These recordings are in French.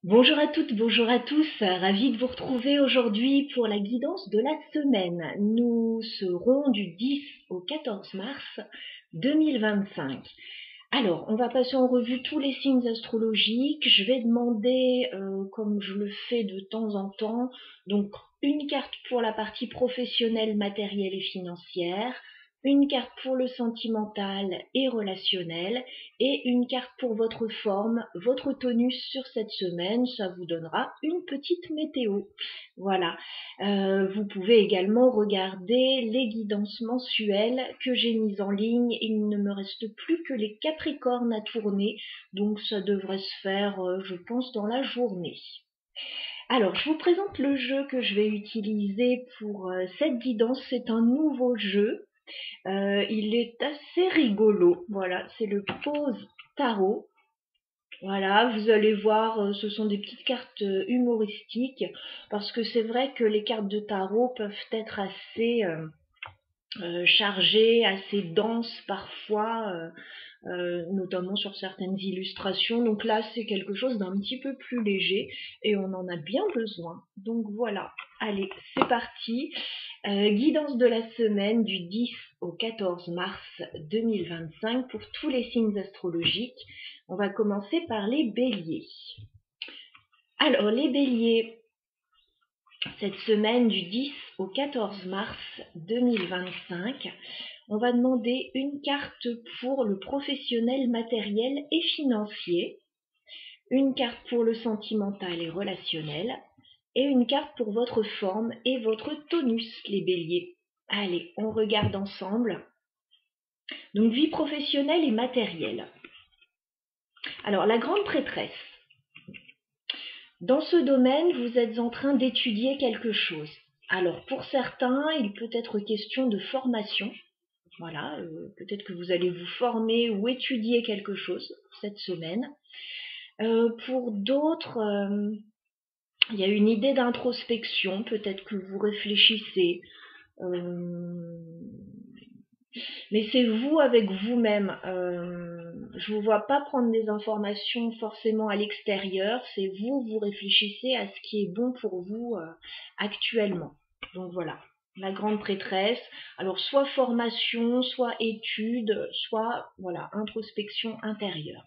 Bonjour à toutes, bonjour à tous, ravi de vous retrouver aujourd'hui pour la guidance de la semaine. Nous serons du 10 au 14 mars 2025. Alors, on va passer en revue tous les signes astrologiques. Je vais demander, comme je le fais de temps en temps, donc une carte pour la partie professionnelle, matérielle et financière, une carte pour le sentimental et relationnel, et une carte pour votre forme, votre tonus sur cette semaine. Ça vous donnera une petite météo. Voilà. Vous pouvez également regarder les guidances mensuelles que j'ai mises en ligne. Il ne me reste plus que les Capricornes à tourner, donc ça devrait se faire, je pense, dans la journée. Alors, je vous présente le jeu que je vais utiliser pour cette guidance. C'est un nouveau jeu. Il est assez rigolo. Voilà, c'est le Pose Tarot. Voilà, vous allez voir, ce sont des petites cartes humoristiques parce que c'est vrai que les cartes de tarot peuvent être assez chargées, assez denses parfois, notamment sur certaines illustrations. Donc là, c'est quelque chose d'un petit peu plus léger et on en a bien besoin. Donc voilà, allez, c'est parti. Guidance de la semaine du 10 au 14 mars 2025 pour tous les signes astrologiques. On va commencer par les béliers. Alors, les béliers, cette semaine du 10 au 14 mars 2025, on va demander une carte pour le professionnel, matériel et financier, une carte pour le sentimental et relationnel, et une carte pour votre forme et votre tonus, les béliers. Allez, on regarde ensemble. Donc, vie professionnelle et matérielle. Alors, la grande prêtresse. Dans ce domaine, vous êtes en train d'étudier quelque chose. Alors, pour certains, il peut être question de formation. Voilà, peut-être que vous allez vous former ou étudier quelque chose cette semaine. Pour d'autres, il y a une idée d'introspection, peut-être que vous réfléchissez. Mais c'est vous avec vous-même. Je vous vois pas prendre des informations forcément à l'extérieur. C'est vous, vous réfléchissez à ce qui est bon pour vous actuellement. Donc voilà, la grande prêtresse. Alors soit formation, soit étude, soit voilà introspection intérieure.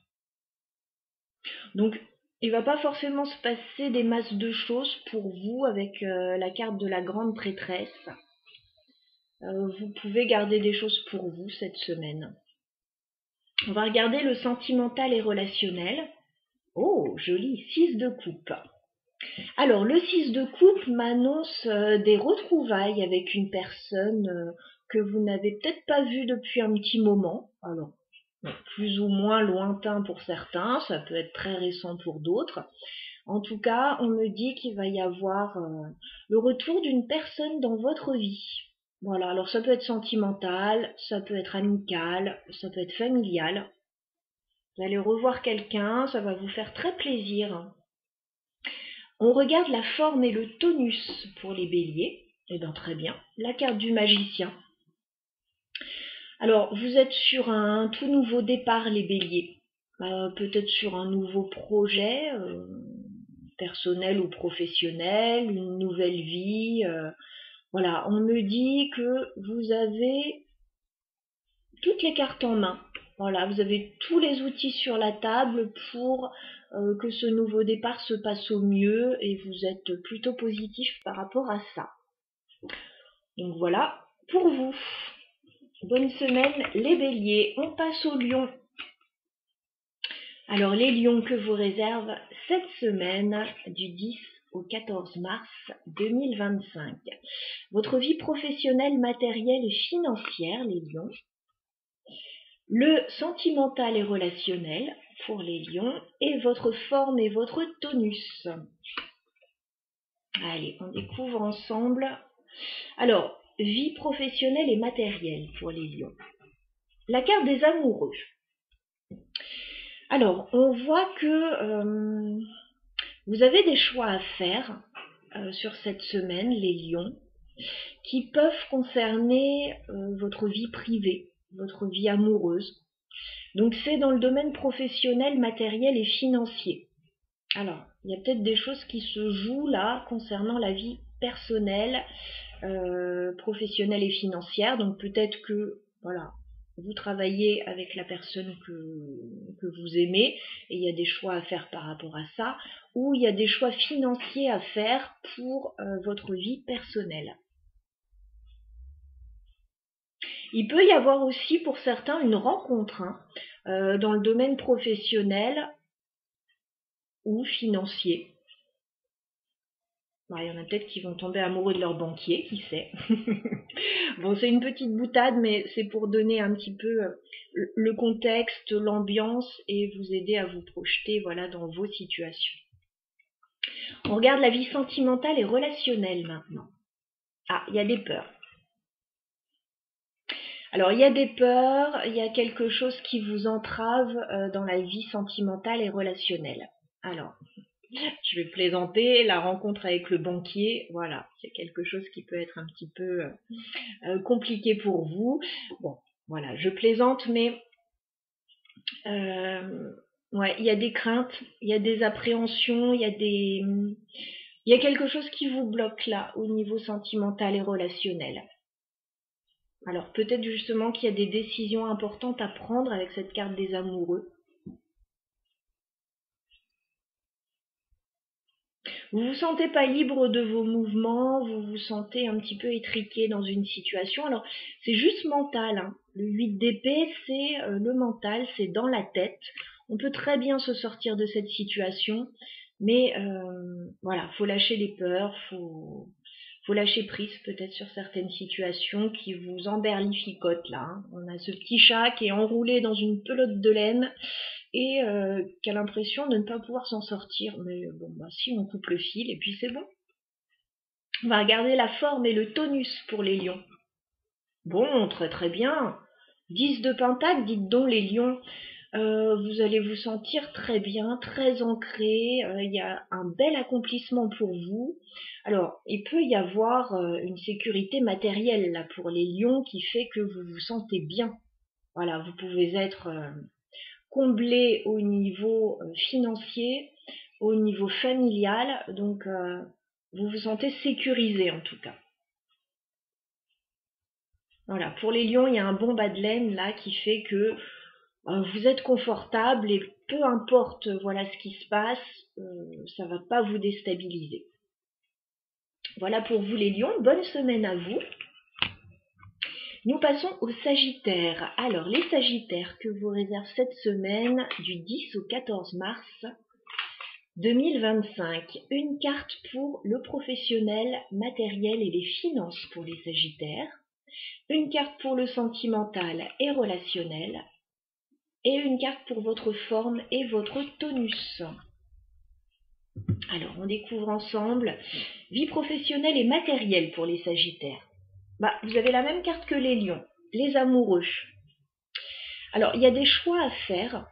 Donc il va pas forcément se passer des masses de choses pour vous avec la carte de la grande prêtresse. Vous pouvez garder des choses pour vous cette semaine. On va regarder le sentimental et relationnel. Oh, joli, 6 de coupe. Alors, le 6 de coupe m'annonce des retrouvailles avec une personne que vous n'avez peut-être pas vue depuis un petit moment. Alors, plus ou moins lointain pour certains, ça peut être très récent pour d'autres. En tout cas, on me dit qu'il va y avoir le retour d'une personne dans votre vie. Voilà, alors ça peut être sentimental, ça peut être amical, ça peut être familial. Vous allez revoir quelqu'un, ça va vous faire très plaisir. On regarde la forme et le tonus pour les béliers. Eh bien, très bien. La carte du magicien. Alors, vous êtes sur un tout nouveau départ, les béliers. Peut-être sur un nouveau projet, personnel ou professionnel, une nouvelle vie. Voilà, on me dit que vous avez toutes les cartes en main. Voilà, vous avez tous les outils sur la table pour que ce nouveau départ se passe au mieux et vous êtes plutôt positif par rapport à ça. Donc voilà, pour vous. Bonne semaine les béliers. On passe aux lions. Alors les lions, que vous réserve cette semaine du 10 au 14 mars 2025. Votre vie professionnelle, matérielle et financière, les lions. Le sentimental et relationnel pour les lions et votre forme et votre tonus. Allez, on découvre ensemble. Alors, vie professionnelle et matérielle pour les lions. La carte des amoureux. Alors, on voit que vous avez des choix à faire sur cette semaine, les lions, qui peuvent concerner votre vie privée, votre vie amoureuse. Donc c'est dans le domaine professionnel, matériel et financier. Alors, il y a peut-être des choses qui se jouent là concernant la vie personnelle, professionnelle et financière. Donc peut-être que, voilà, vous travaillez avec la personne que vous aimez et il y a des choix à faire par rapport à ça, ou il y a des choix financiers à faire pour votre vie personnelle. Il peut y avoir aussi pour certains une rencontre dans le domaine professionnel ou financier. Bah, il y en a peut-être qui vont tomber amoureux de leur banquier, qui sait. Bon, c'est une petite boutade, mais c'est pour donner un petit peu le contexte, l'ambiance et vous aider à vous projeter, voilà, dans vos situations. On regarde la vie sentimentale et relationnelle maintenant. Ah, il y a des peurs. Alors, il y a des peurs, il y a quelque chose qui vous entrave dans la vie sentimentale et relationnelle. Alors, je vais plaisanter, la rencontre avec le banquier, voilà, c'est quelque chose qui peut être un petit peu compliqué pour vous. Bon, voilà, je plaisante, mais ouais, il y a des craintes, il y a des appréhensions, il y a quelque chose qui vous bloque là au niveau sentimental et relationnel. Alors peut-être justement qu'il y a des décisions importantes à prendre avec cette carte des amoureux. Vous vous sentez pas libre de vos mouvements, vous vous sentez un petit peu étriqué dans une situation. Alors c'est juste mental, hein. Le 8 d'épée, c'est le mental, c'est dans la tête. On peut très bien se sortir de cette situation, mais voilà, faut lâcher les peurs, faut lâcher prise peut-être sur certaines situations qui vous emberlificotent là, hein. On a ce petit chat qui est enroulé dans une pelote de laine et qui a l'impression de ne pas pouvoir s'en sortir. Mais bon, bah si, on coupe le fil et puis c'est bon. On va regarder la forme et le tonus pour les lions. Bon, très très bien. 10 de pentacle, dites donc les lions. Vous allez vous sentir très bien, très ancré. Il y a un bel accomplissement pour vous. Alors, il peut y avoir une sécurité matérielle là pour les lions qui fait que vous vous sentez bien. Voilà, vous pouvez être comblé au niveau financier, au niveau familial, donc vous vous sentez sécurisé en tout cas. Voilà, pour les lions, il y a un bon bas de laine là qui fait que vous êtes confortable et peu importe voilà ce qui se passe, ça va pas vous déstabiliser. Voilà pour vous les lions, bonne semaine à vous. Nous passons aux Sagittaires. Alors les Sagittaires, que vous réserve cette semaine du 10 au 14 mars 2025. Une carte pour le professionnel, matériel et les finances pour les Sagittaires. Une carte pour le sentimental et relationnel. Et une carte pour votre forme et votre tonus. Alors, on découvre ensemble vie professionnelle et matérielle pour les Sagittaires. Bah, vous avez la même carte que les lions, les amoureux. Alors, il y a des choix à faire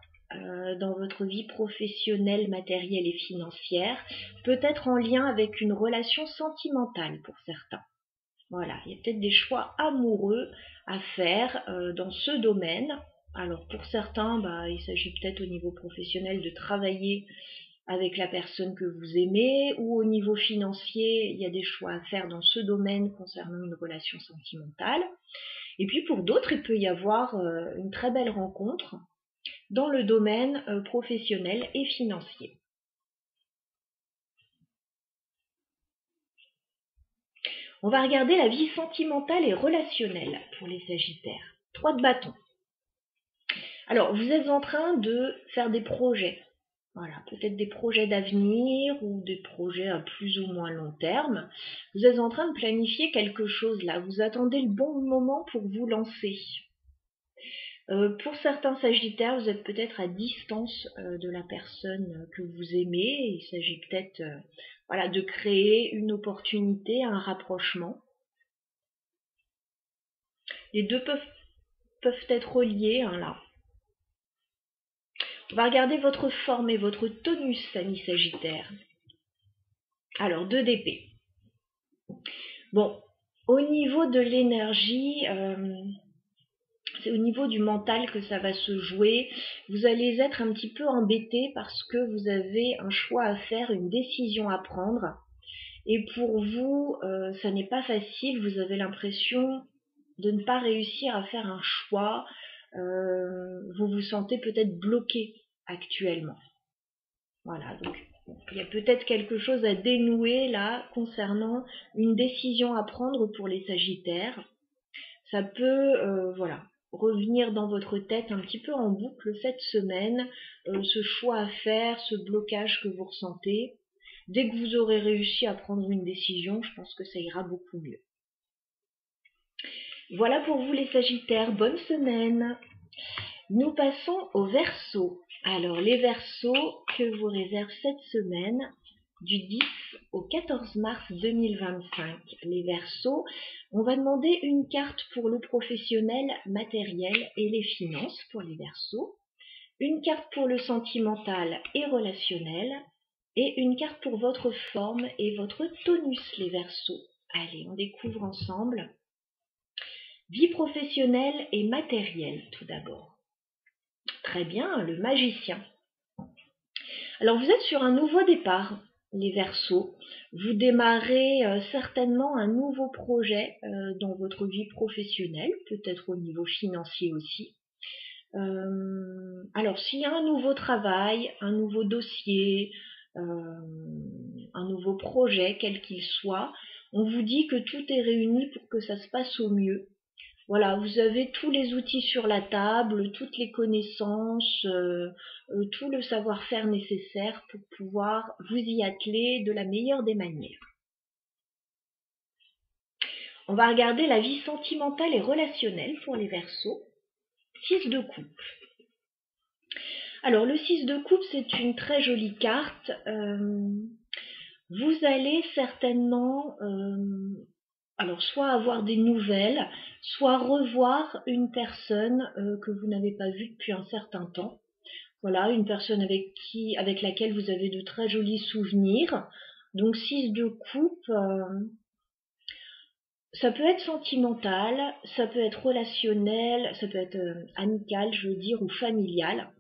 dans votre vie professionnelle, matérielle et financière, peut-être en lien avec une relation sentimentale pour certains. Voilà, il y a peut-être des choix amoureux à faire dans ce domaine. Alors pour certains, bah, il s'agit peut-être au niveau professionnel de travailler avec la personne que vous aimez, ou au niveau financier, il y a des choix à faire dans ce domaine concernant une relation sentimentale. Et puis pour d'autres, il peut y avoir une très belle rencontre dans le domaine professionnel et financier. On va regarder la vie sentimentale et relationnelle pour les Sagittaires. 3 de bâton. Alors, vous êtes en train de faire des projets. Voilà, peut-être des projets d'avenir ou des projets à plus ou moins long terme. Vous êtes en train de planifier quelque chose là. Vous attendez le bon moment pour vous lancer. Pour certains Sagittaires, vous êtes peut-être à distance de la personne que vous aimez. Il s'agit peut-être voilà, de créer une opportunité, un rapprochement. Les deux peuvent être reliés hein, là. On va regarder votre forme et votre tonus, amis Sagittaire. Alors, 2 d'épée. Bon, au niveau de l'énergie, c'est au niveau du mental que ça va se jouer. Vous allez être un petit peu embêté parce que vous avez un choix à faire, une décision à prendre. Et pour vous, ça n'est pas facile. Vous avez l'impression de ne pas réussir à faire un choix. Vous vous sentez peut-être bloqué actuellement. Voilà, donc il y a peut-être quelque chose à dénouer là concernant une décision à prendre pour les Sagittaires. Ça peut voilà, revenir dans votre tête un petit peu en boucle cette semaine, ce choix à faire, ce blocage que vous ressentez. Dès que vous aurez réussi à prendre une décision, je pense que ça ira beaucoup mieux. Voilà pour vous les Sagittaires, bonne semaine. Nous passons aux Verseaux. Alors les Verseaux, que vous réserve cette semaine du 10 au 14 mars 2025. Les Verseaux, on va demander une carte pour le professionnel, matériel et les finances pour les Verseaux, une carte pour le sentimental et relationnel et une carte pour votre forme et votre tonus les Verseaux. Allez, on découvre ensemble. Vie professionnelle et matérielle tout d'abord. Très bien, le magicien. Alors vous êtes sur un nouveau départ, les Verseaux. Vous démarrez certainement un nouveau projet dans votre vie professionnelle, peut-être au niveau financier aussi. Alors s'il y a un nouveau travail, un nouveau dossier, un nouveau projet, quel qu'il soit, on vous dit que tout est réuni pour que ça se passe au mieux. Voilà, vous avez tous les outils sur la table, toutes les connaissances, tout le savoir-faire nécessaire pour pouvoir vous y atteler de la meilleure des manières. On va regarder la vie sentimentale et relationnelle pour les Verseaux. 6 de coupe. Alors le 6 de coupe, c'est une très jolie carte. Vous allez certainement alors soit avoir des nouvelles, soit revoir une personne que vous n'avez pas vue depuis un certain temps. Voilà, une personne avec laquelle vous avez de très jolis souvenirs. Donc 6 de coupe, ça peut être sentimental, ça peut être relationnel, ça peut être amical, je veux dire, ou familial.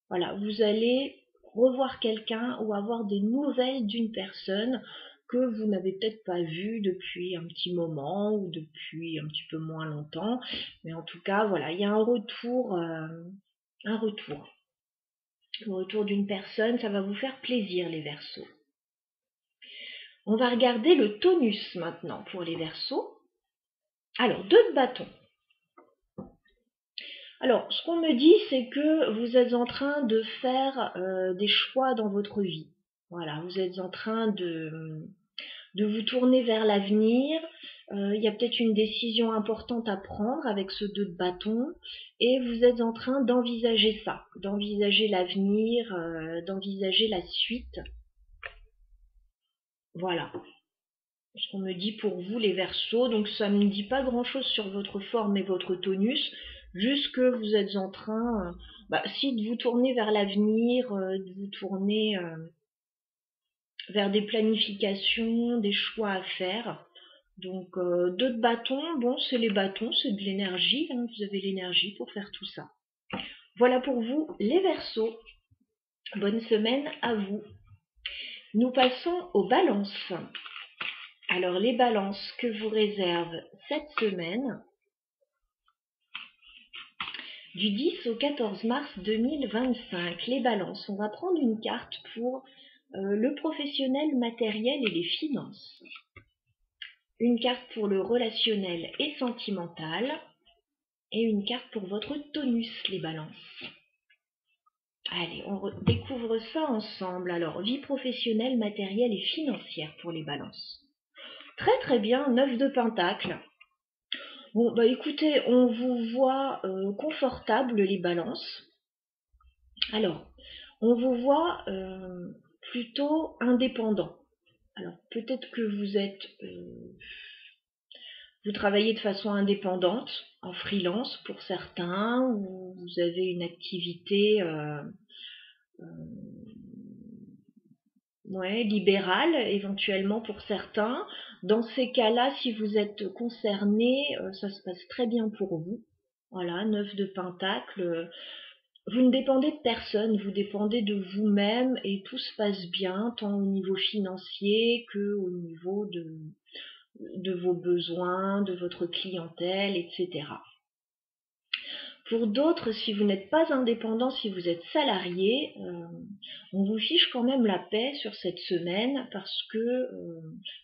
Voilà, vous allez revoir quelqu'un ou avoir des nouvelles d'une personne que vous n'avez peut-être pas vue depuis un petit moment ou depuis un petit peu moins longtemps. Mais en tout cas, voilà, il y a un retour. Le retour d'une personne, ça va vous faire plaisir les Verseaux. On va regarder le tonus maintenant pour les Verseaux. Alors, 2 de bâton. Alors, ce qu'on me dit, c'est que vous êtes en train de faire des choix dans votre vie. Voilà, vous êtes en train de vous tourner vers l'avenir. Il y a peut-être une décision importante à prendre avec ce 2 de bâton. Et vous êtes en train d'envisager ça, d'envisager l'avenir, d'envisager la suite. Voilà ce qu'on me dit pour vous les Verseaux. Donc ça ne me dit pas grand-chose sur votre forme et votre tonus. Juste que vous êtes en train, si de vous tourner vers l'avenir, de vous tourner vers des planifications, des choix à faire. Donc 2 de bâton, bon c'est les bâtons, c'est de l'énergie, hein, vous avez l'énergie pour faire tout ça. Voilà pour vous les Verseaux. Bonne semaine à vous. Nous passons aux balances. Alors les balances que vous réserve cette semaine, du 10 au 14 mars 2025, les balances. On va prendre une carte pour le professionnel, matériel et les finances. Une carte pour le relationnel et sentimental. Et une carte pour votre tonus, les balances. Allez, on découvre ça ensemble. Alors, vie professionnelle, matérielle et financière pour les balances. Très très bien, 9 de pentacles. Bon, écoutez, on vous voit confortable les balances. Alors, on vous voit plutôt indépendant. Alors, peut-être que vous travaillez de façon indépendante, en freelance pour certains, ou vous avez une activité libérale éventuellement pour certains. Dans ces cas-là, si vous êtes concerné, ça se passe très bien pour vous. Voilà, 9 de Pentacle. Vous ne dépendez de personne, vous dépendez de vous-même et tout se passe bien, tant au niveau financier que au niveau de vos besoins, de votre clientèle, etc. Pour d'autres, si vous n'êtes pas indépendant, si vous êtes salarié, on vous fiche quand même la paix sur cette semaine parce que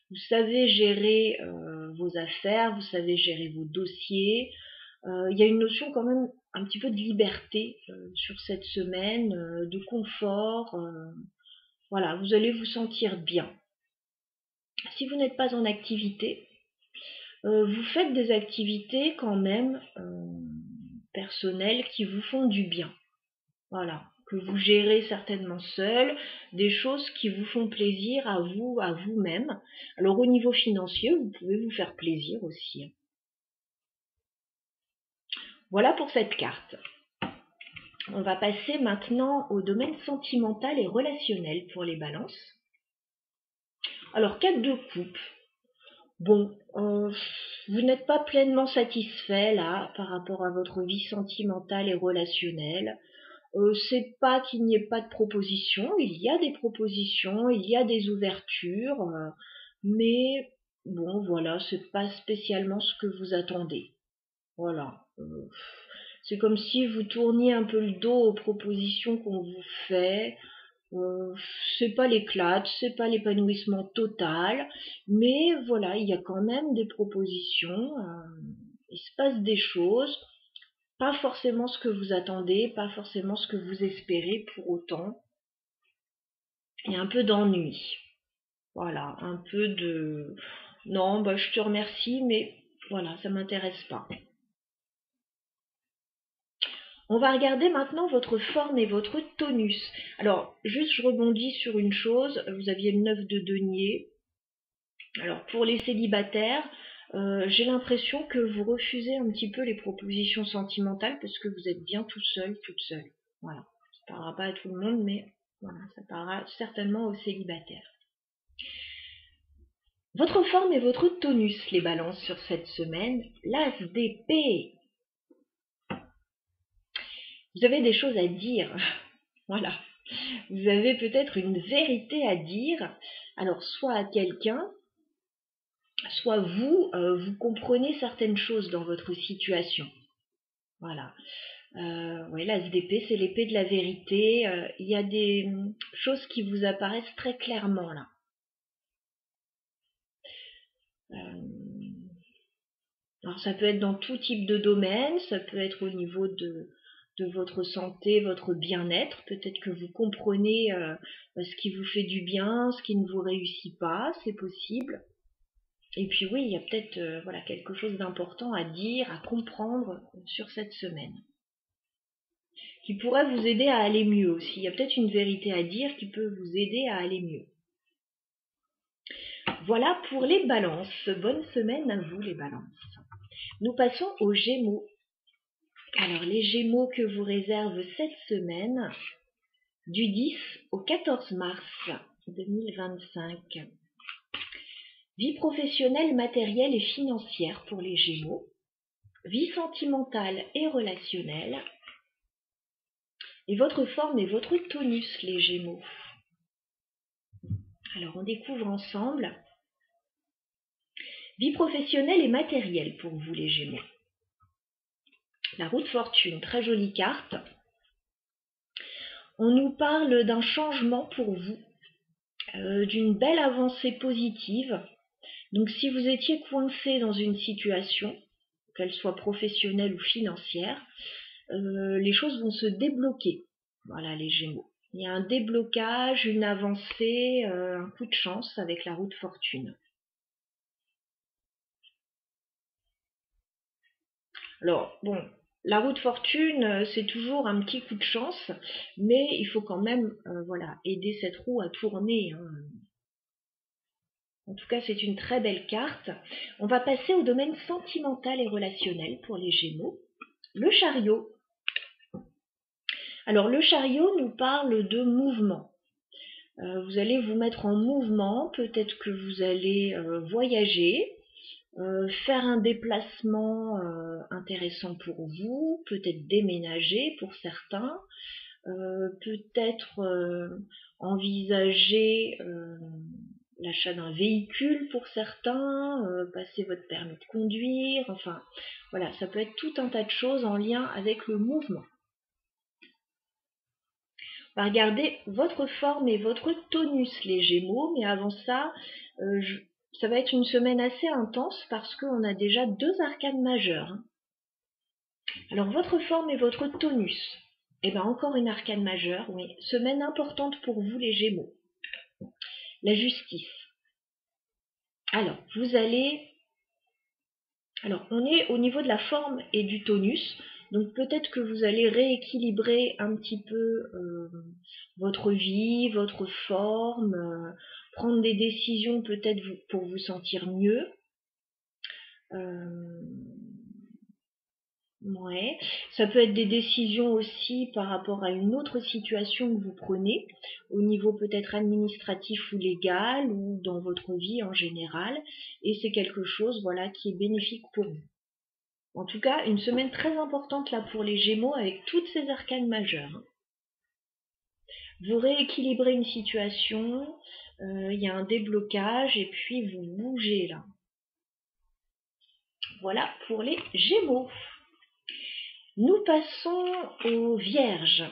vous savez gérer vos affaires, vous savez gérer vos dossiers. Il y a une notion quand même un petit peu de liberté sur cette semaine, de confort. Voilà, vous allez vous sentir bien. Si vous n'êtes pas en activité, vous faites des activités quand même personnelles qui vous font du bien. Voilà, que vous gérez certainement seul, des choses qui vous font plaisir à vous, à vous-même. Alors au niveau financier, vous pouvez vous faire plaisir aussi. Voilà pour cette carte. On va passer maintenant au domaine sentimental et relationnel pour les balances. Alors 4 de coupe. Bon, vous n'êtes pas pleinement satisfait là par rapport à votre vie sentimentale et relationnelle. C'est pas qu'il n'y ait pas de propositions, il y a des propositions, il y a des ouvertures, mais bon voilà, c'est pas spécialement ce que vous attendez. Voilà. C'est comme si vous tourniez un peu le dos aux propositions qu'on vous fait. C'est pas l'éclate, c'est pas l'épanouissement total, mais voilà, il y a quand même des propositions, il se passe des choses, pas forcément ce que vous attendez, pas forcément ce que vous espérez pour autant. Il y a un peu d'ennui. Voilà, un peu de non, bah je te remercie, mais voilà, ça m'intéresse pas. On va regarder maintenant votre forme et votre tonus. Alors, juste je rebondis sur une chose, vous aviez le 9 de denier. Alors, pour les célibataires, j'ai l'impression que vous refusez un petit peu les propositions sentimentales parce que vous êtes bien tout seul, toute seule. Voilà, ça ne parlera pas à tout le monde, mais voilà, ça parlera certainement aux célibataires. Votre forme et votre tonus, les balances sur cette semaine, l'as d'épée. Vous avez des choses à dire, voilà. Vous avez peut-être une vérité à dire, alors soit à quelqu'un, soit vous, vous comprenez certaines choses dans votre situation. Voilà. Ouais, l'as d'épée, c'est l'épée de la vérité. Il y a des choses qui vous apparaissent très clairement là. Alors ça peut être dans tout type de domaine, ça peut être au niveau de votre santé, votre bien-être. Peut-être que vous comprenez ce qui vous fait du bien, ce qui ne vous réussit pas, c'est possible. Et puis oui, il y a peut-être voilà, quelque chose d'important à dire, à comprendre sur cette semaine, qui pourrait vous aider à aller mieux aussi. Il y a peut-être une vérité à dire qui peut vous aider à aller mieux. Voilà pour les balances. Bonne semaine à vous les balances. Nous passons aux Gémeaux. Alors les Gémeaux que vous réserve cette semaine, du 10 au 14 mars 2025. Vie professionnelle, matérielle et financière pour les Gémeaux. Vie sentimentale et relationnelle. Et votre forme et votre tonus, les Gémeaux. Alors on découvre ensemble. Vie professionnelle et matérielle pour vous les Gémeaux. La roue de fortune, très jolie carte. On nous parle d'un changement pour vous, d'une belle avancée positive. Donc si vous étiez coincé dans une situation, qu'elle soit professionnelle ou financière, les choses vont se débloquer. Voilà les Gémeaux. Il y a un déblocage, une avancée, un coup de chance avec la roue de fortune. Alors, bon, la roue de fortune, c'est toujours un petit coup de chance, mais il faut quand même voilà, aider cette roue à tourner. Hein. En tout cas, c'est une très belle carte. On va passer au domaine sentimental et relationnel pour les Gémeaux. Le chariot. Alors, le chariot nous parle de mouvement. Vous allez vous mettre en mouvement, peut-être que vous allez voyager, faire un déplacement intéressant pour vous, peut-être déménager pour certains, peut-être envisager l'achat d'un véhicule pour certains, passer votre permis de conduire, enfin voilà, ça peut être tout un tas de choses en lien avec le mouvement. On va regarder votre forme et votre tonus, les Gémeaux, mais avant ça, ça va être une semaine assez intense parce qu'on a déjà 2 arcanes majeures. Alors votre forme et votre tonus, et bien encore une arcane majeure, oui, semaine importante pour vous les Gémeaux. La justice. Alors, on est au niveau de la forme et du tonus, donc peut-être que vous allez rééquilibrer un petit peu votre vie, votre forme, prendre des décisions peut-être pour vous sentir mieux. Ouais, ça peut être des décisions aussi par rapport à une autre situation que vous prenez, au niveau peut-être administratif ou légal, ou dans votre vie en général, et c'est quelque chose, voilà, qui est bénéfique pour vous. En tout cas, une semaine très importante là pour les Gémeaux avec toutes ces arcanes majeures. Vous rééquilibrez une situation, il y a un déblocage, et puis vous bougez là. Voilà pour les Gémeaux. Nous passons aux Vierges.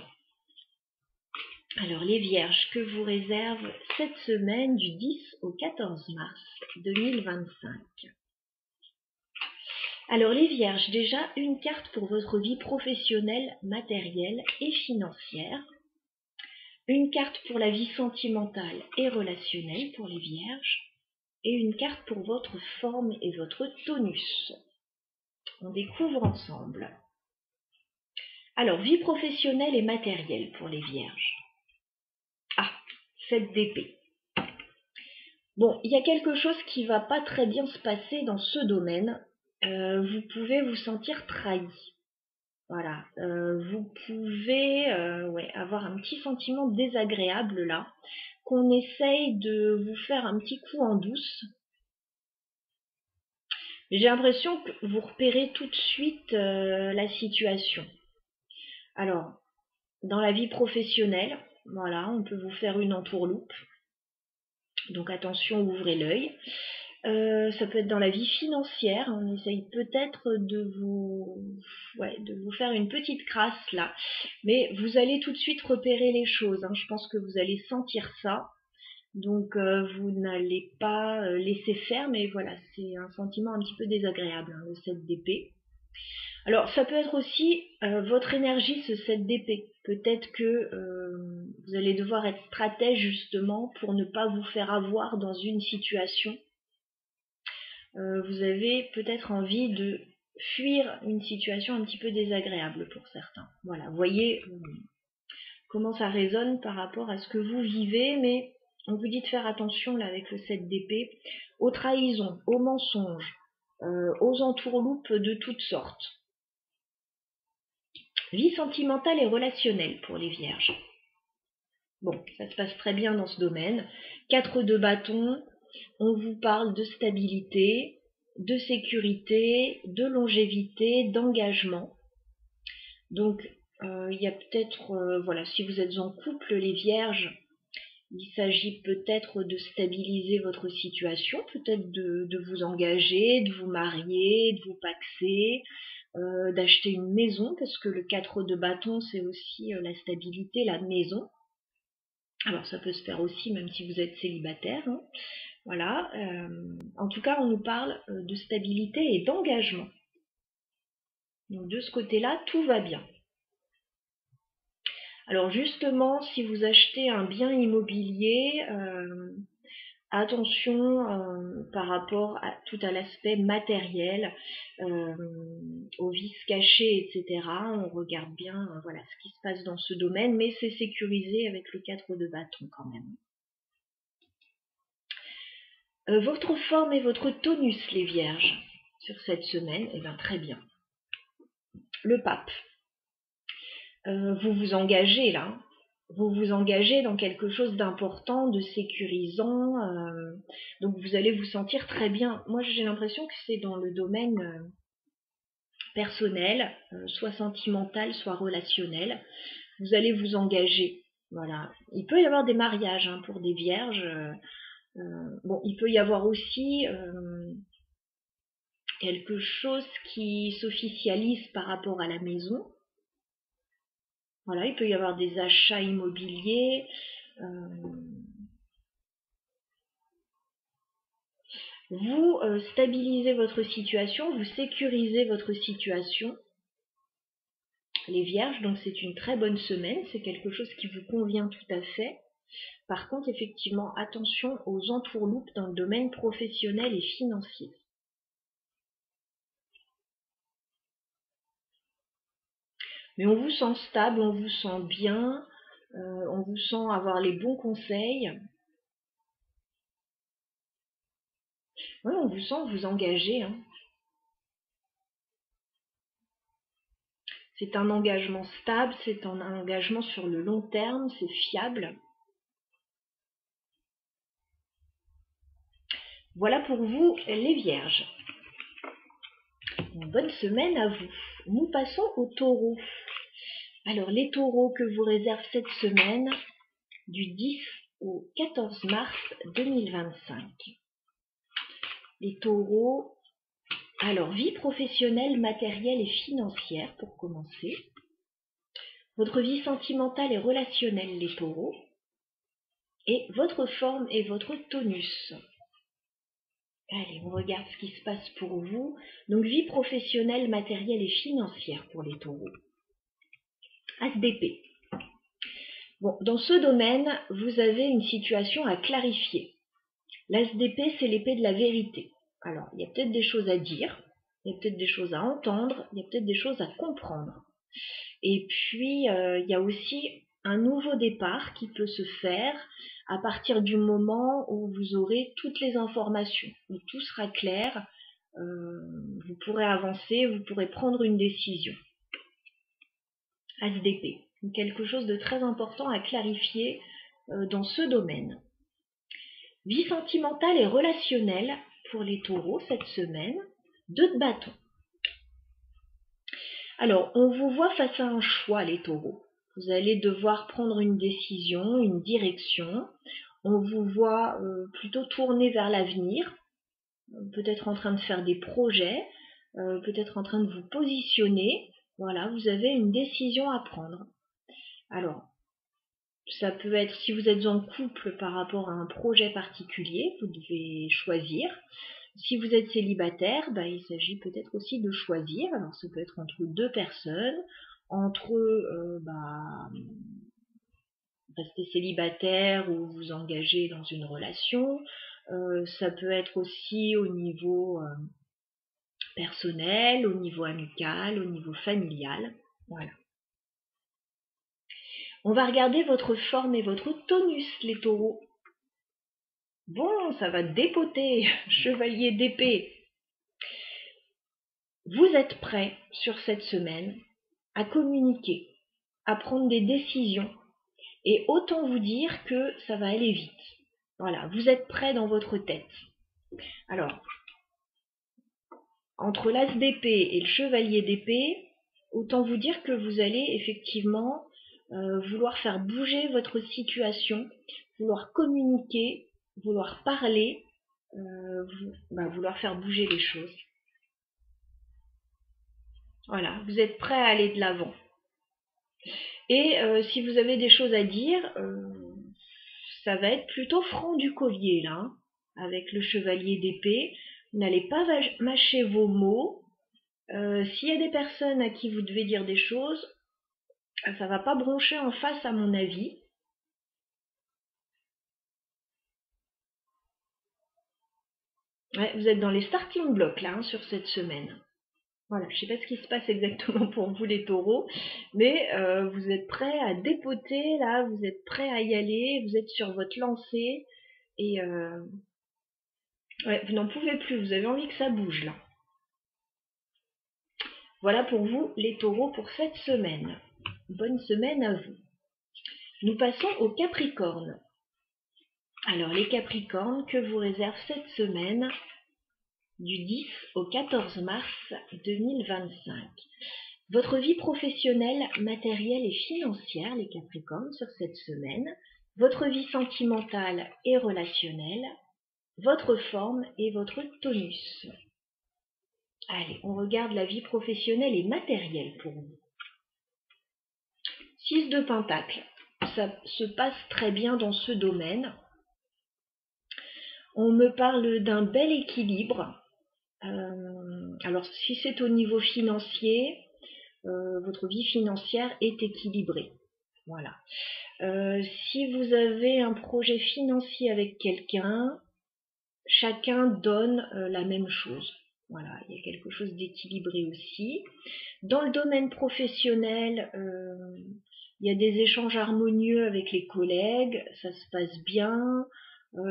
Alors les Vierges, que vous réserve cette semaine du 10 au 14 mars 2025. Alors les Vierges, déjà une carte pour votre vie professionnelle, matérielle et financière. Une carte pour la vie sentimentale et relationnelle pour les Vierges. Et une carte pour votre forme et votre tonus. On découvre ensemble. Alors, vie professionnelle et matérielle pour les Vierges. Ah, 7 d'épée. Bon, il y a quelque chose qui va pas très bien se passer dans ce domaine. Vous pouvez vous sentir trahi. Voilà, vous pouvez avoir un petit sentiment désagréable là, qu'on essaye de vous faire un petit coup en douce. J'ai l'impression que vous repérez tout de suite la situation. Alors, dans la vie professionnelle, voilà, on peut vous faire une entourloupe. Donc attention, ouvrez l'œil. Ça peut être dans la vie financière. On essaye peut-être de vous faire une petite crasse là. Mais vous allez tout de suite repérer les choses. Je pense que vous allez sentir ça. Donc vous n'allez pas laisser faire. Mais voilà, c'est un sentiment un petit peu désagréable, le 7 d'épée. Alors, ça peut être aussi votre énergie, ce 7 d'épée. Peut-être que vous allez devoir être stratège justement pour ne pas vous faire avoir dans une situation. Vous avez peut-être envie de fuir une situation un petit peu désagréable pour certains. Voilà, vous voyez comment ça résonne par rapport à ce que vous vivez, mais on vous dit de faire attention là avec le 7 d'épée, aux trahisons, aux mensonges, aux entourloupes de toutes sortes. Vie sentimentale et relationnelle pour les Vierges. Bon, ça se passe très bien dans ce domaine. 4 de bâton, on vous parle de stabilité, de sécurité, de longévité, d'engagement. Donc, il y a peut-être, voilà, si vous êtes en couple, les Vierges, il s'agit peut-être de stabiliser votre situation, peut-être de vous engager, de vous marier, de vous paxer, d'acheter une maison, parce que le 4 de bâton, c'est aussi la stabilité, la maison. Alors ça peut se faire aussi même si vous êtes célibataire. Voilà. En tout cas, on nous parle de stabilité et d'engagement. Donc de ce côté-là, tout va bien. Alors justement, si vous achetez un bien immobilier, attention par rapport à tout à l'aspect matériel, aux vices cachés, etc. On regarde bien voilà, ce qui se passe dans ce domaine, mais c'est sécurisé avec le 4 de bâton quand même. Votre forme et votre tonus, les Vierges, sur cette semaine, eh bien très bien. Le pape. Vous vous engagez là. vous vous engagez dans quelque chose d'important, de sécurisant, donc vous allez vous sentir très bien. Moi j'ai l'impression que c'est dans le domaine personnel, soit sentimental, soit relationnel. Vous allez vous engager. Voilà. Il peut y avoir des mariages hein, pour des vierges. Bon, il peut y avoir aussi quelque chose qui s'officialise par rapport à la maison. Voilà, il peut y avoir des achats immobiliers. Vous stabilisez votre situation, vous sécurisez votre situation. Les vierges, donc c'est une très bonne semaine, c'est quelque chose qui vous convient tout à fait. Par contre, effectivement, attention aux entourloupes dans le domaine professionnel et financier. Mais on vous sent stable, on vous sent bien, on vous sent avoir les bons conseils. Ouais, on vous sent vous engager. Hein. C'est un engagement stable, c'est un engagement sur le long terme, c'est fiable. Voilà pour vous les vierges. Une bonne semaine à vous. Nous passons aux taureaux. Alors les taureaux que vous réserve cette semaine du 10 au 14 mars 2025. Les taureaux, alors vie professionnelle, matérielle et financière pour commencer. Votre vie sentimentale et relationnelle les taureaux. Et votre forme et votre tonus. Allez, on regarde ce qui se passe pour vous. Donc vie professionnelle, matérielle et financière pour les taureaux. As d'épée. Bon, dans ce domaine, vous avez une situation à clarifier. L'as d'épée, c'est l'épée de la vérité. Alors, il y a peut-être des choses à dire, il y a peut-être des choses à entendre, il y a peut-être des choses à comprendre. Et puis, il y a aussi un nouveau départ qui peut se faire à partir du moment où vous aurez toutes les informations, où tout sera clair, vous pourrez avancer, vous pourrez prendre une décision. As d'épée, quelque chose de très important à clarifier dans ce domaine. Vie sentimentale et relationnelle pour les taureaux cette semaine, 2 de bâton. Alors, on vous voit face à un choix, les taureaux. Vous allez devoir prendre une décision, une direction. On vous voit plutôt tourner vers l'avenir, peut-être en train de faire des projets, peut-être en train de vous positionner. Voilà, vous avez une décision à prendre. Alors, ça peut être, si vous êtes en couple par rapport à un projet particulier, vous devez choisir. Si vous êtes célibataire, il s'agit peut-être aussi de choisir. Alors ça peut être entre 2 personnes, entre rester célibataire ou vous engager dans une relation. Ça peut être aussi au niveau personnel, au niveau amical, au niveau familial. Voilà. On va regarder votre forme et votre tonus, les taureaux. Bon, ça va dépoter, chevalier d'épée. Vous êtes prêt sur cette semaine à communiquer, à prendre des décisions. Et autant vous dire que ça va aller vite. Voilà, vous êtes prêt dans votre tête. Alors, entre l'as d'épée et le chevalier d'épée, autant vous dire que vous allez effectivement vouloir faire bouger votre situation, vouloir communiquer, vouloir parler, vouloir faire bouger les choses. Voilà, vous êtes prêt à aller de l'avant. Et si vous avez des choses à dire, ça va être plutôt franc du collier là, hein, avec le chevalier d'épée. Vous n'allez pas mâcher vos mots. S'il y a des personnes à qui vous devez dire des choses, ça va pas broncher en face à mon avis. Ouais, vous êtes dans les starting blocks là, hein, sur cette semaine. Voilà, je sais pas ce qui se passe exactement pour vous les taureaux, mais vous êtes prêts à dépoter là, vous êtes prêts à y aller, vous êtes sur votre lancée et ouais, vous n'en pouvez plus, vous avez envie que ça bouge là. Voilà pour vous les taureaux pour cette semaine. Bonne semaine à vous. Nous passons aux Capricornes. Alors les Capricornes, que vous réserve cette semaine du 10 au 14 mars 2025? Votre vie professionnelle, matérielle et financière, les Capricornes, sur cette semaine, votre vie sentimentale et relationnelle, votre forme et votre tonus. Allez, on regarde la vie professionnelle et matérielle pour vous. 6 de Pentacles, ça se passe très bien dans ce domaine. On me parle d'un bel équilibre. Alors si c'est au niveau financier, votre vie financière est équilibrée. Voilà. Si vous avez un projet financier avec quelqu'un, chacun donne la même chose. Voilà, il y a quelque chose d'équilibré aussi. Dans le domaine professionnel, il y a des échanges harmonieux avec les collègues, ça se passe bien,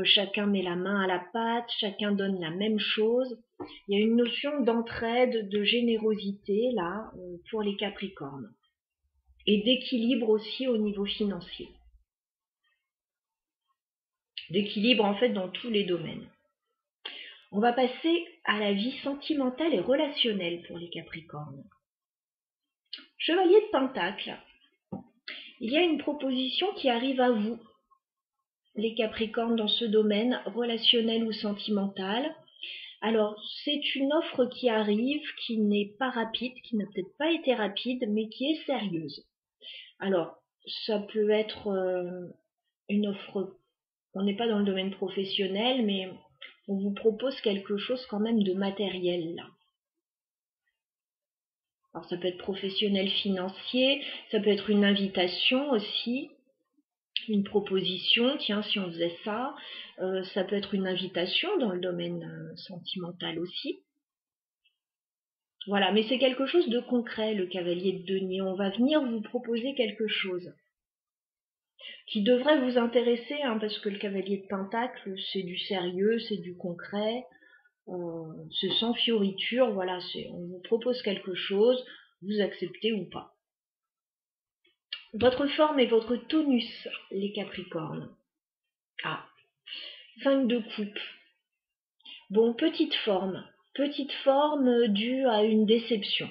chacun met la main à la pâte, chacun donne la même chose. Il y a une notion d'entraide, de générosité là pour les Capricornes et d'équilibre aussi au niveau financier. D'équilibre en fait dans tous les domaines. On va passer à la vie sentimentale et relationnelle pour les Capricornes. Chevalier de Pentacles. Il y a une proposition qui arrive à vous, les Capricornes, dans ce domaine relationnel ou sentimental. Alors, c'est une offre qui arrive, qui n'est pas rapide, qui n'a peut-être pas été rapide, mais qui est sérieuse. Alors, ça peut être une offre, on n'est pas dans le domaine professionnel, mais on vous propose quelque chose quand même de matériel là. Alors ça peut être professionnel, financier, ça peut être une invitation aussi, une proposition, tiens si on faisait ça, ça peut être une invitation dans le domaine sentimental aussi. Voilà, mais c'est quelque chose de concret, le cavalier de denier. On va venir vous proposer quelque chose qui devrait vous intéresser, hein, parce que le cavalier de Pentacle, c'est du sérieux, c'est du concret, c'est sans fioriture, voilà, on vous propose quelque chose, vous acceptez ou pas. Votre forme et votre tonus, les Capricornes. Ah, 5 de coupe. Bon, petite forme due à une déception.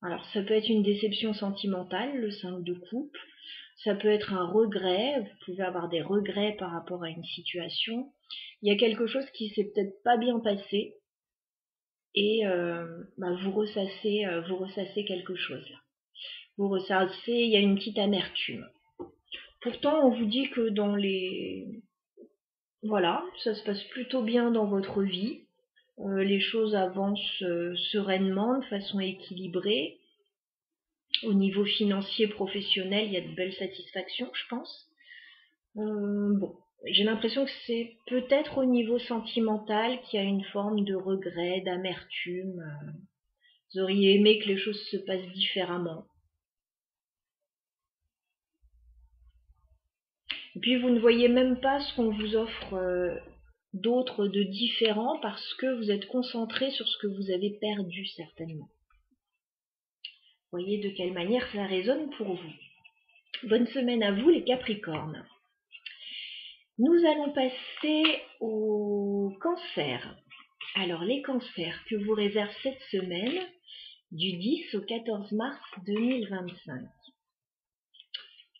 Alors, ça peut être une déception sentimentale, le 5 de coupe. Ça peut être un regret, vous pouvez avoir des regrets par rapport à une situation. Il y a quelque chose qui s'est peut-être pas bien passé et vous ressassez quelque chose là. Vous ressassez, il y a une petite amertume. Pourtant, on vous dit que voilà, ça se passe plutôt bien dans votre vie. Les choses avancent sereinement, de façon équilibrée. Au niveau financier, professionnel, il y a de belles satisfactions, je pense. Bon, j'ai l'impression que c'est peut-être au niveau sentimental qu'il y a une forme de regret, d'amertume. Vous auriez aimé que les choses se passent différemment. Et puis vous ne voyez même pas ce qu'on vous offre d'autre de différent parce que vous êtes concentré sur ce que vous avez perdu certainement. Voyez de quelle manière ça résonne pour vous. Bonne semaine à vous les Capricornes. Nous allons passer au Cancer. Alors les Cancers, que vous réserve cette semaine du 10 au 14 mars 2025.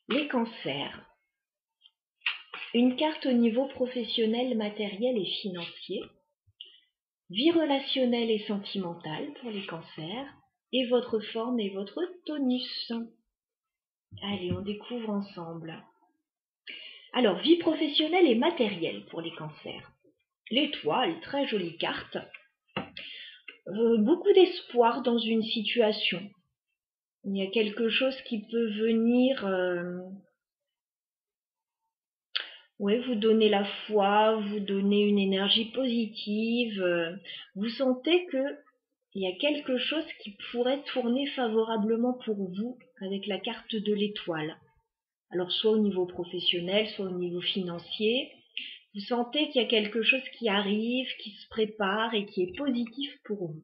Les Cancers. Une carte au niveau professionnel, matériel et financier. Vie relationnelle et sentimentale pour les Cancers. Et votre forme et votre tonus. Allez, on découvre ensemble. Alors, vie professionnelle et matérielle pour les Cancers. L'étoile, très jolie carte. Beaucoup d'espoir dans une situation. Il y a quelque chose qui peut venir vous donner la foi, vous donner une énergie positive. Vous sentez que il y a quelque chose qui pourrait tourner favorablement pour vous avec la carte de l'étoile. Alors soit au niveau professionnel, soit au niveau financier. Vous sentez qu'il y a quelque chose qui arrive, qui se prépare et qui est positif pour vous.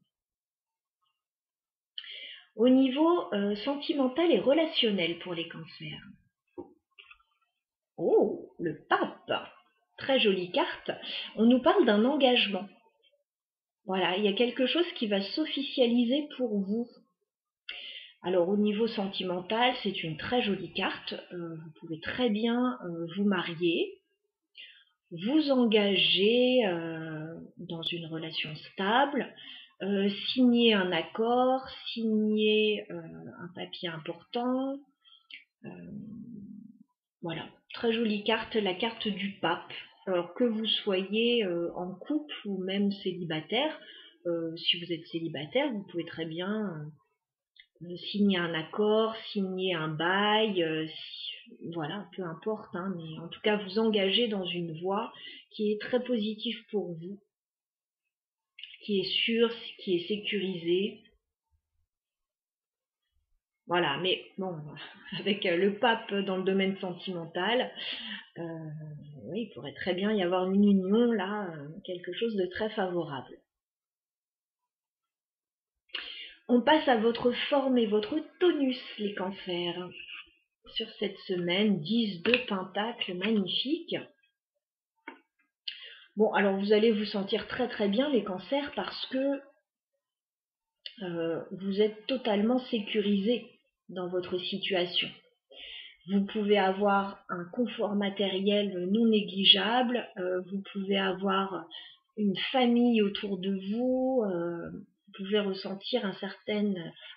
Au niveau sentimental et relationnel pour les Cancers. Oh, le pape. Très jolie carte. On nous parle d'un engagement. Voilà, il y a quelque chose qui va s'officialiser pour vous. Alors au niveau sentimental, c'est une très jolie carte. Vous pouvez très bien vous marier, vous engager dans une relation stable, signer un accord, signer un papier important. Voilà, très jolie carte, la carte du pape. Alors que vous soyez en couple ou même célibataire, si vous êtes célibataire, vous pouvez très bien signer un accord, signer un bail, voilà, peu importe, hein, mais en tout cas vous engager dans une voie qui est très positive pour vous, qui est sûre, qui est sécurisée. Voilà, mais bon, avec le pape dans le domaine sentimental, oui, il pourrait très bien y avoir une union là, quelque chose de très favorable. On passe à votre forme et votre tonus, les cancers. Sur cette semaine, 10 de Pentacle, magnifique. Bon, alors vous allez vous sentir très très bien, les cancers, parce que vous êtes totalement sécurisé dans votre situation. Vous pouvez avoir un confort matériel non négligeable, vous pouvez avoir une famille autour de vous, vous pouvez ressentir un certain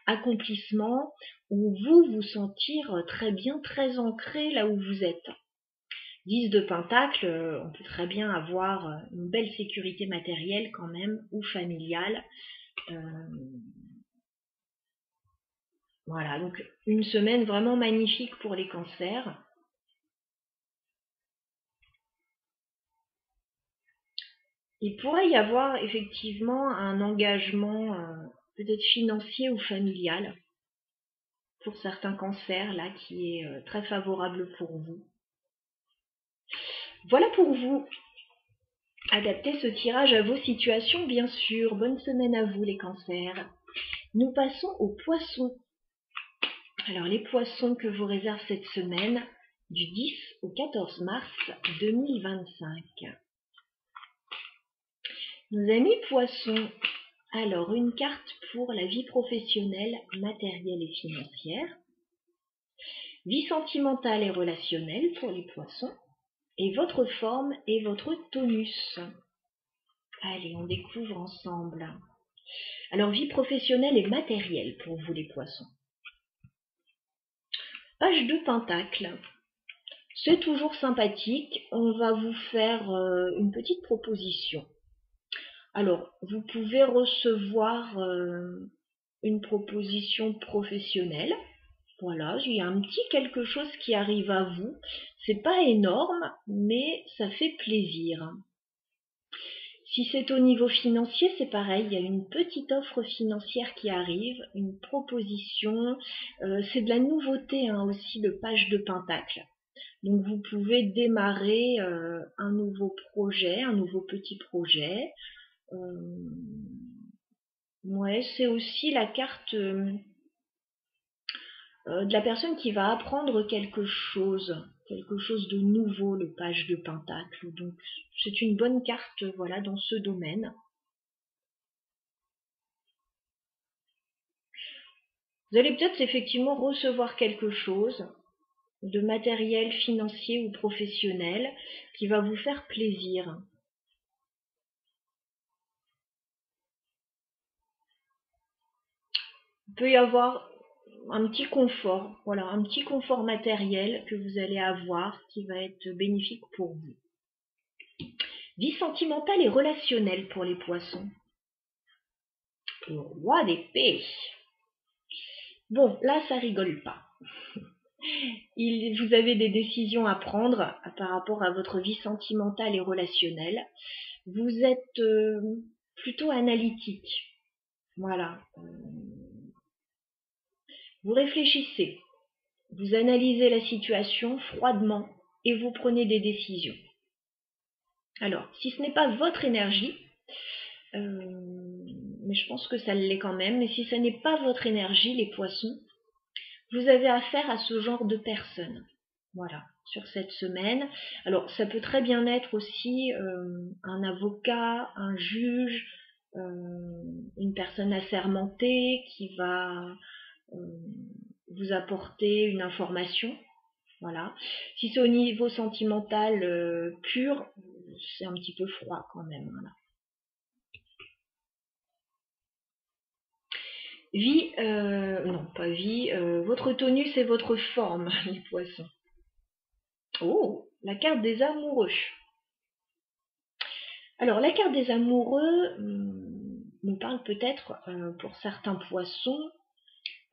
accomplissement ou vous sentir très bien, très ancré là où vous êtes. 10 de Pentacle, on peut très bien avoir une belle sécurité matérielle quand même ou familiale. Voilà, donc une semaine vraiment magnifique pour les cancers. Il pourrait y avoir effectivement un engagement peut-être financier ou familial pour certains cancers là qui est très favorable pour vous. Voilà pour vous. Adaptez ce tirage à vos situations bien sûr. Bonne semaine à vous les cancers. Nous passons aux poissons. Alors les poissons que vous réserve cette semaine du 10 au 14 mars 2025. Nos amis poissons, alors une carte pour la vie professionnelle, matérielle et financière, vie sentimentale et relationnelle pour les poissons, et votre forme et votre tonus. Allez, on découvre ensemble. Alors vie professionnelle et matérielle pour vous les poissons. Page de Pentacle. C'est toujours sympathique, on va vous faire une petite proposition. Alors, vous pouvez recevoir une proposition professionnelle. Voilà, il y a un petit quelque chose qui arrive à vous. C'est pas énorme, mais ça fait plaisir. Si c'est au niveau financier, c'est pareil, il y a une petite offre financière qui arrive, une proposition. C'est de la nouveauté hein, aussi, le page de Pentacle. Donc vous pouvez démarrer un nouveau projet, un nouveau petit projet. Ouais, c'est aussi la carte de la personne qui va apprendre quelque chose de nouveau, le page de Pentacle. Donc c'est une bonne carte, voilà, dans ce domaine. Vous allez peut-être effectivement recevoir quelque chose de matériel financier ou professionnel qui va vous faire plaisir. Il peut y avoir un petit confort, voilà, un petit confort matériel que vous allez avoir qui va être bénéfique pour vous. Vie sentimentale et relationnelle pour les poissons. Le roi d'épée. Bon, là, ça rigole pas. Vous avez des décisions à prendre par rapport à votre vie sentimentale et relationnelle. Vous êtes plutôt analytique. Voilà. Vous réfléchissez. Vous analysez la situation froidement et vous prenez des décisions. Alors, si ce n'est pas votre énergie, mais je pense que ça l'est quand même, mais si ce n'est pas votre énergie, les poissons, vous avez affaire à ce genre de personnes. Voilà, sur cette semaine. Alors, ça peut très bien être aussi un avocat, un juge, une personne assermentée qui va vous apporter une information. Voilà. Si c'est au niveau sentimental pur, c'est un petit peu froid quand même. Voilà. Vie, non pas vie, votre tonus et votre forme, les poissons. Oh, la carte des amoureux. Alors, la carte des amoureux nous parle peut-être pour certains poissons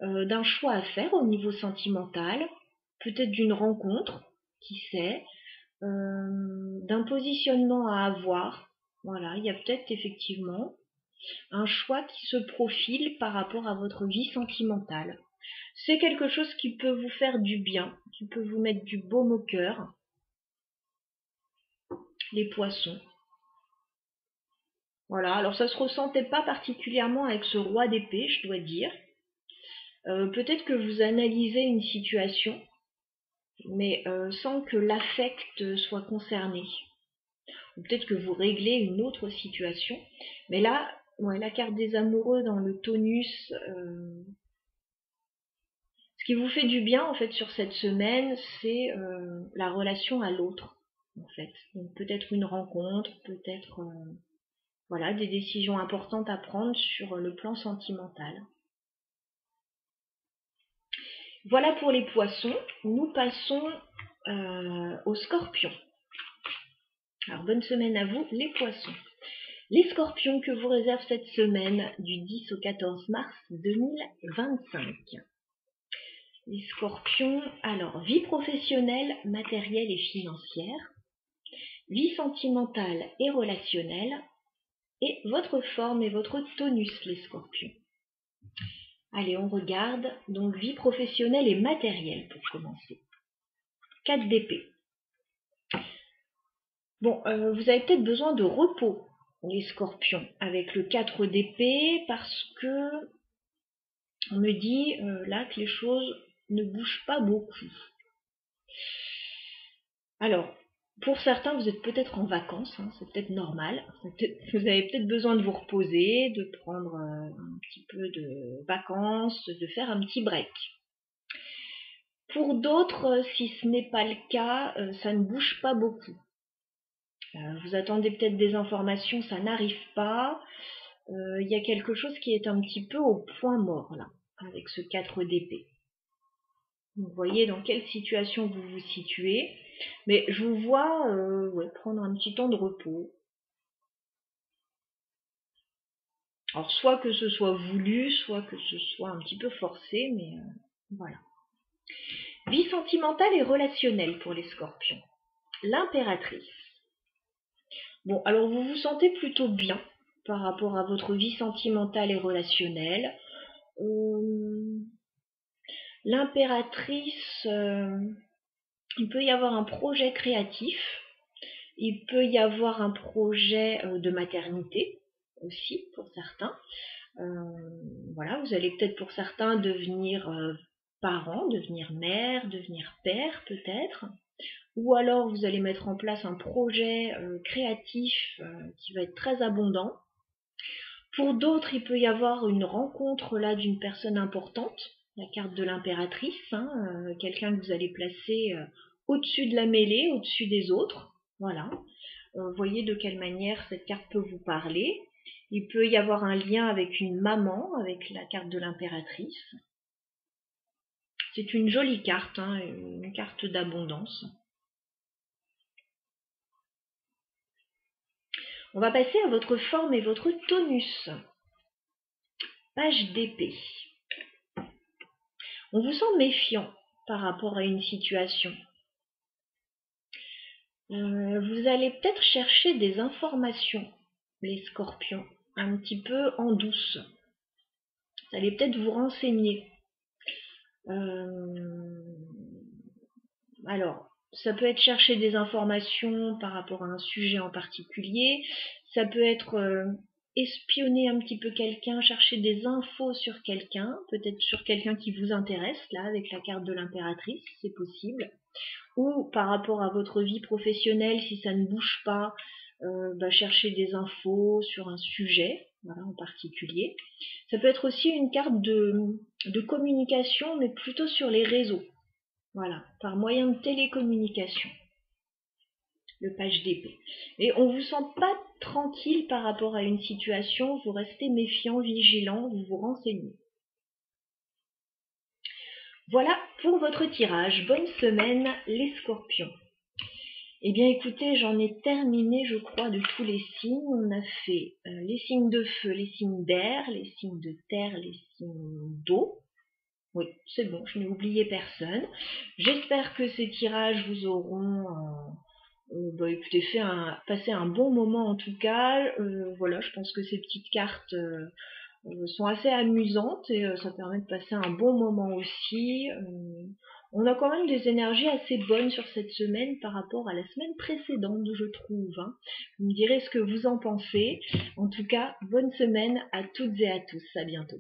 d'un choix à faire au niveau sentimental, peut-être d'une rencontre, qui sait, d'un positionnement à avoir. Voilà, il y a peut-être effectivement un choix qui se profile par rapport à votre vie sentimentale. C'est quelque chose qui peut vous faire du bien, qui peut vous mettre du baume au cœur, les poissons. Voilà, alors ça se ressentait pas particulièrement avec ce roi d'épée, je dois dire. Peut-être que vous analysez une situation, mais sans que l'affect soit concerné. Ou peut-être que vous réglez une autre situation. Mais là, ouais, la carte des amoureux dans le tonus, ce qui vous fait du bien en fait sur cette semaine, c'est la relation à l'autre, en fait. Donc peut-être une rencontre, peut-être voilà, des décisions importantes à prendre sur le plan sentimental. Voilà pour les poissons. Nous passons aux scorpions. Alors bonne semaine à vous les poissons. Les scorpions, que vous réserve cette semaine du 10 au 14 mars 2025. Les scorpions, alors vie professionnelle, matérielle et financière, vie sentimentale et relationnelle, et votre forme et votre tonus les scorpions. Allez, on regarde, donc vie professionnelle et matérielle pour commencer. 4 d'épée. Bon, vous avez peut-être besoin de repos, les scorpions, avec le 4 d'épée, parce que on me dit là que les choses ne bougent pas beaucoup. Alors, pour certains, vous êtes peut-être en vacances, hein, c'est peut-être normal. Vous avez peut-être besoin de vous reposer, de prendre un petit peu de vacances, de faire un petit break. Pour d'autres, si ce n'est pas le cas, ça ne bouge pas beaucoup. Vous attendez peut-être des informations, ça n'arrive pas. Il y a quelque chose qui est un petit peu au point mort là, avec ce 4 d'épée. Vous voyez dans quelle situation vous vous situez. Mais je vous vois prendre un petit temps de repos. Alors soit que ce soit voulu, soit que ce soit un petit peu forcé, mais voilà. Vie sentimentale et relationnelle pour les scorpions. L'impératrice. Bon, alors vous vous sentez plutôt bien par rapport à votre vie sentimentale et relationnelle. L'impératrice, il peut y avoir un projet créatif, il peut y avoir un projet de maternité aussi pour certains. Voilà, vous allez peut-être pour certains devenir parents, devenir mère, devenir père peut-être. Ou alors vous allez mettre en place un projet créatif qui va être très abondant. Pour d'autres, il peut y avoir une rencontre là d'une personne importante, la carte de l'impératrice, hein, quelqu'un que vous allez placer au-dessus de la mêlée, au-dessus des autres. Voilà. Voyez de quelle manière cette carte peut vous parler. Il peut y avoir un lien avec une maman, avec la carte de l'impératrice. C'est une jolie carte, hein, une carte d'abondance. On va passer à votre forme et votre tonus. Page d'épée. On vous sent méfiant par rapport à une situation. Vous allez peut-être chercher des informations, les scorpions, un petit peu en douce. Vous allez peut-être vous renseigner. Alors, ça peut être chercher des informations par rapport à un sujet en particulier. Ça peut être espionner un petit peu quelqu'un, chercher des infos sur quelqu'un, peut-être sur quelqu'un qui vous intéresse, là, avec la carte de l'impératrice, c'est possible. Ou par rapport à votre vie professionnelle, si ça ne bouge pas, chercher des infos sur un sujet, voilà, en particulier. Ça peut être aussi une carte de communication, mais plutôt sur les réseaux, voilà, par moyen de télécommunication, le page d'épée. Et on vous sent pas tranquille par rapport à une situation, vous restez méfiant, vigilant, vous vous renseignez. Voilà pour votre tirage. Bonne semaine les scorpions. Eh bien écoutez, j'en ai terminé je crois de tous les signes. On a fait les signes de feu, les signes d'air, les signes de terre, les signes d'eau. Oui, c'est bon, je n'ai oublié personne. J'espère que ces tirages vous auront écoutez, passé un bon moment en tout cas. Voilà, je pense que ces petites cartes sont assez amusantes et ça permet de passer un bon moment aussi. On a quand même des énergies assez bonnes sur cette semaine par rapport à la semaine précédente, je trouve. Hein. Vous me direz ce que vous en pensez. En tout cas, bonne semaine à toutes et à tous. À bientôt.